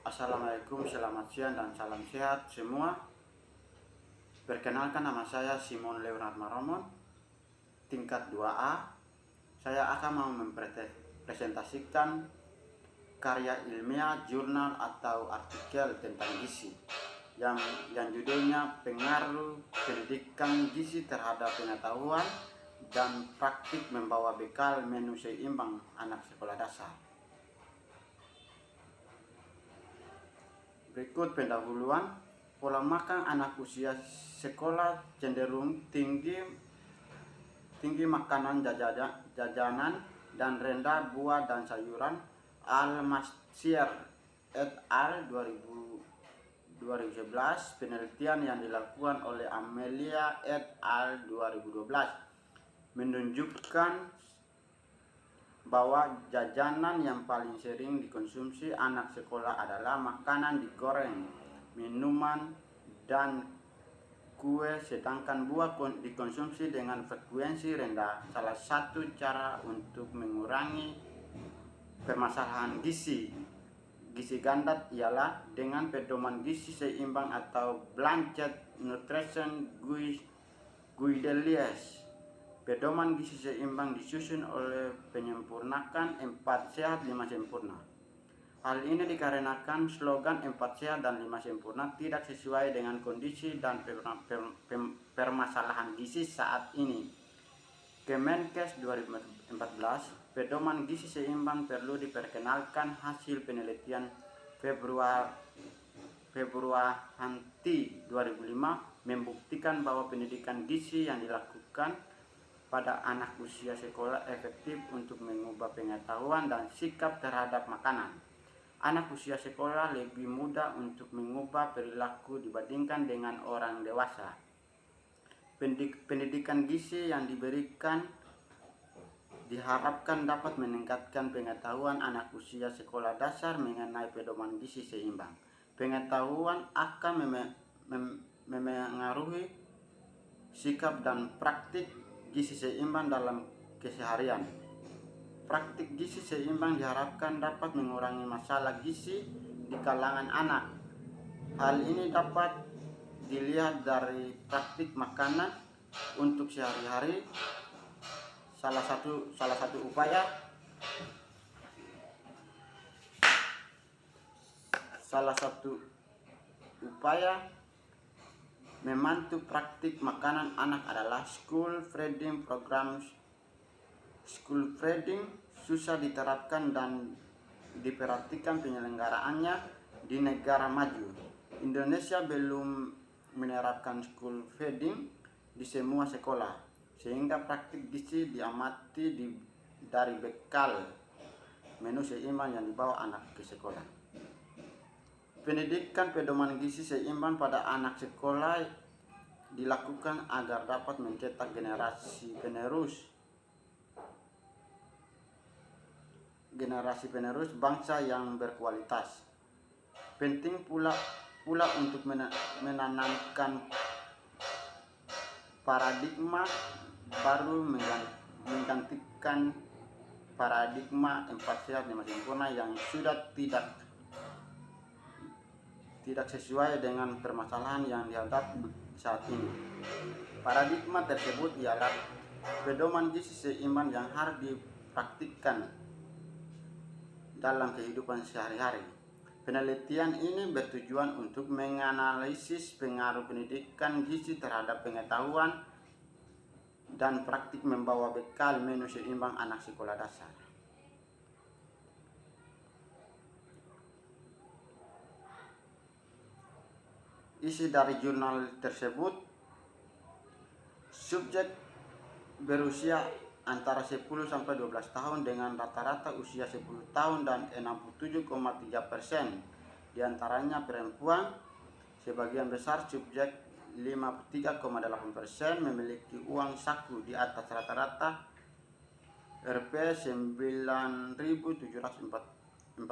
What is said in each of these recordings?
Assalamualaikum, selamat siang dan salam sehat semua. Perkenalkan, nama saya Simon Leonard Maromon, tingkat 2A. Saya akan mau mempresentasikan karya ilmiah, jurnal atau artikel tentang gizi yang judulnya Pengaruh Pendidikan Gizi Terhadap Pengetahuan dan Praktik Membawa Bekal Menu Seimbang Anak Sekolah Dasar. Berikut pendahuluan. Pola makan anak usia sekolah cenderung tinggi makanan jajanan dan rendah buah dan sayuran. Al-Masir et al. 2011, penelitian yang dilakukan oleh Amelia et al. 2012 menunjukkan bahwa jajanan yang paling sering dikonsumsi anak sekolah adalah makanan digoreng, minuman, dan kue, sedangkan buah dikonsumsi dengan frekuensi rendah. Salah satu cara untuk mengurangi permasalahan gizi ganda ialah dengan pedoman gizi seimbang atau Blanchett Nutrition Guidelines. Pedoman gizi seimbang disusun oleh penyempurnakan 4 sehat 5 sempurna. Hal ini dikarenakan slogan 4 sehat dan 5 sempurna tidak sesuai dengan kondisi dan permasalahan gizi saat ini. Kemenkes 2014, pedoman gizi seimbang perlu diperkenalkan. Hasil penelitian Februari 2005 membuktikan bahwa pendidikan gizi yang dilakukan pada anak usia sekolah efektif untuk mengubah pengetahuan dan sikap terhadap makanan. Anak usia sekolah lebih mudah untuk mengubah perilaku dibandingkan dengan orang dewasa. Pendidikan gizi yang diberikan diharapkan dapat meningkatkan pengetahuan anak usia sekolah dasar mengenai pedoman gizi seimbang. Pengetahuan akan memengaruhi sikap dan praktik gizi seimbang dalam keseharian. Praktik gizi seimbang diharapkan dapat mengurangi masalah gizi di kalangan anak. Hal ini dapat dilihat dari praktik makanan untuk sehari-hari. Salah satu upaya membantu praktik makanan anak adalah school feeding programs. School feeding susah diterapkan dan diperhatikan penyelenggaraannya di negara maju. Indonesia belum menerapkan school feeding di semua sekolah, sehingga praktik gizi diamati dari bekal menu seimbang yang dibawa anak ke sekolah. Pendidikan pedoman gizi seimbang pada anak sekolah dilakukan agar dapat mencetak generasi penerus bangsa yang berkualitas. Penting pula untuk menanamkan paradigma baru, menggantikan paradigma 4 sehat 5 sempurna yang sudah tidak sesuai dengan permasalahan yang dihadapi saat ini. Paradigma tersebut ialah pedoman gizi seimbang yang harus dipraktikkan dalam kehidupan sehari-hari. Penelitian ini bertujuan untuk menganalisis pengaruh pendidikan gizi terhadap pengetahuan dan praktik membawa bekal menu seimbang anak sekolah dasar. Isi dari jurnal tersebut: subjek berusia antara 10 sampai 12 tahun dengan rata-rata usia 10 tahun dan 67,3% diantaranya perempuan. Sebagian besar subjek 53,8% memiliki uang saku di atas rata-rata Rp 9.714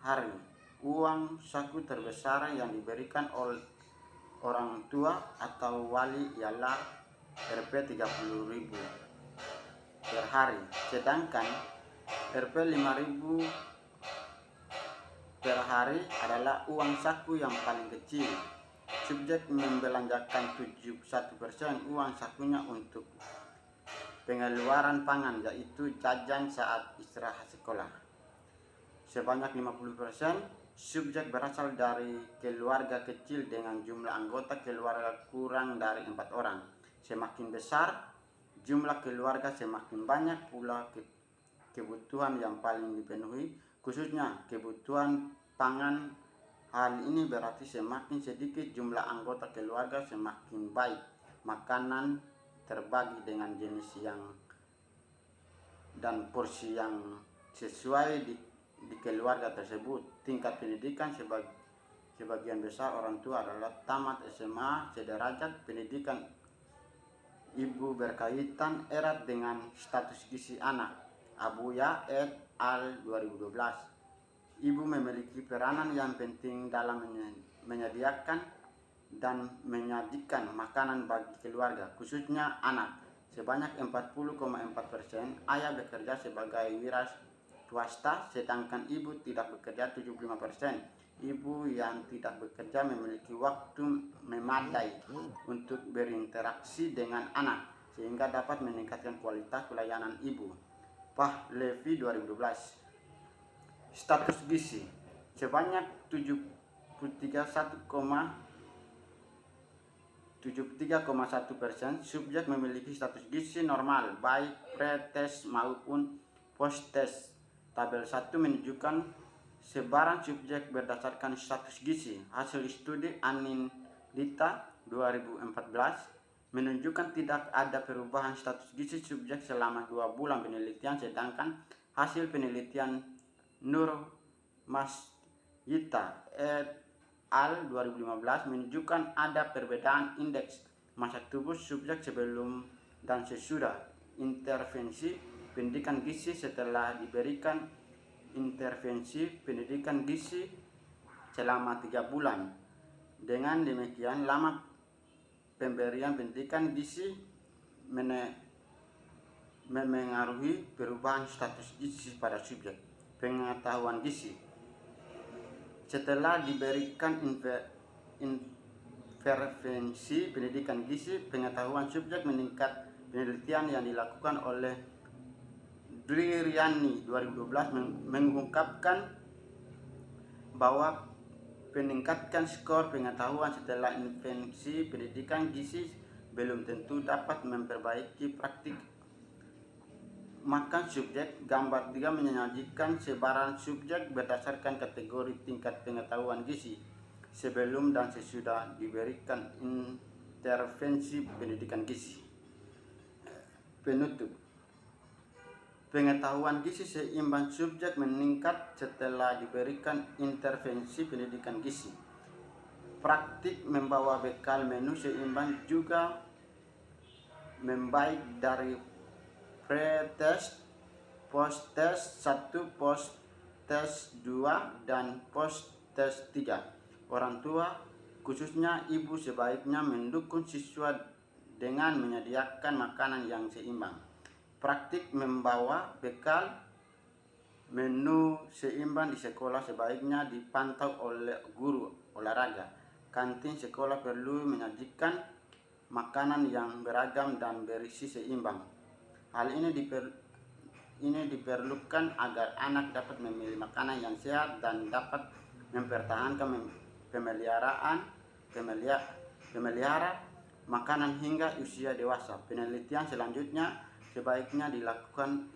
hari. Uang saku terbesar yang diberikan oleh orang tua atau wali ialah Rp 30.000 per hari, sedangkan Rp 5.000 per per hari adalah uang saku yang paling kecil. Subjek membelanjakan 71% uang sakunya untuk pengeluaran pangan, yaitu jajan saat istirahat sekolah. Sebanyak 50% subjek berasal dari keluarga kecil dengan jumlah anggota keluarga kurang dari 4 orang. Semakin besar jumlah keluarga, semakin banyak pula kebutuhan yang paling dipenuhi, khususnya kebutuhan pangan. Hal ini berarti semakin sedikit jumlah anggota keluarga, semakin baik makanan terbagi dengan jenis yang dan porsi yang sesuai di keluarga tersebut. Tingkat pendidikan sebagian besar orang tua adalah tamat SMA sederajat. Pendidikan ibu berkaitan erat dengan status gizi anak. Abuya et al. 2012. Ibu memiliki peranan yang penting dalam menyediakan dan menyajikan makanan bagi keluarga, khususnya anak. Sebanyak 40,4% ayah bekerja sebagai wira swasta, sedangkan ibu tidak bekerja 75%. Ibu yang tidak bekerja memiliki waktu memadai untuk berinteraksi dengan anak, sehingga dapat meningkatkan kualitas pelayanan ibu. Pahlavi 2012. Status gizi. Sebanyak 73,1% subjek memiliki status gizi normal, baik pre-tes maupun post-tes. Tabel 1 menunjukkan sebaran subjek berdasarkan status gizi. Hasil studi Anindita 2014 menunjukkan tidak ada perubahan status gizi subjek selama 2 bulan penelitian, sedangkan hasil penelitian Nur Masyita et al. 2015 menunjukkan ada perbedaan indeks massa tubuh subjek sebelum dan sesudah intervensi pendidikan gizi setelah diberikan intervensi pendidikan gizi selama 3 bulan. Dengan demikian, lama pemberian pendidikan gizi memengaruhi perubahan status gizi pada subjek. Pengetahuan gizi. Setelah diberikan intervensi pendidikan gizi, pengetahuan subjek meningkat. Penelitian yang dilakukan oleh Driryani 2012 mengungkapkan bahwa peningkatkan skor pengetahuan setelah intervensi pendidikan gizi belum tentu dapat memperbaiki praktik makan subjek. Gambar 3 menyajikan sebaran subjek berdasarkan kategori tingkat pengetahuan gizi sebelum dan sesudah diberikan intervensi pendidikan gizi. Penutup. Pengetahuan gizi seimbang subjek meningkat setelah diberikan intervensi pendidikan gizi. Praktik membawa bekal menu seimbang juga membaik dari pre-test, post-test 1, post-test 2, dan post-test 3. Orang tua, khususnya ibu, sebaiknya mendukung siswa dengan menyediakan makanan yang seimbang. Praktik membawa bekal menu seimbang di sekolah sebaiknya dipantau oleh guru olahraga. Kantin sekolah perlu menyajikan makanan yang beragam dan berisi seimbang. Hal ini diperlukan agar anak dapat memilih makanan yang sehat dan dapat mempertahankan pemelihara makanan hingga usia dewasa. Penelitian selanjutnya sebaiknya dilakukan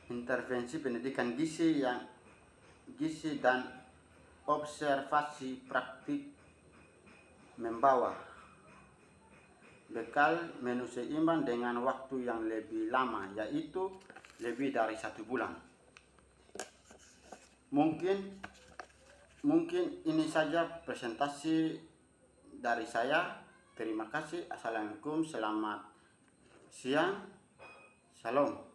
intervensi pendidikan gizi dan observasi praktik membawa bekal menu seimbang dengan waktu yang lebih lama, yaitu lebih dari 1 bulan. Mungkin ini saja presentasi dari saya. Terima kasih. Assalamualaikum, selamat siang, salam.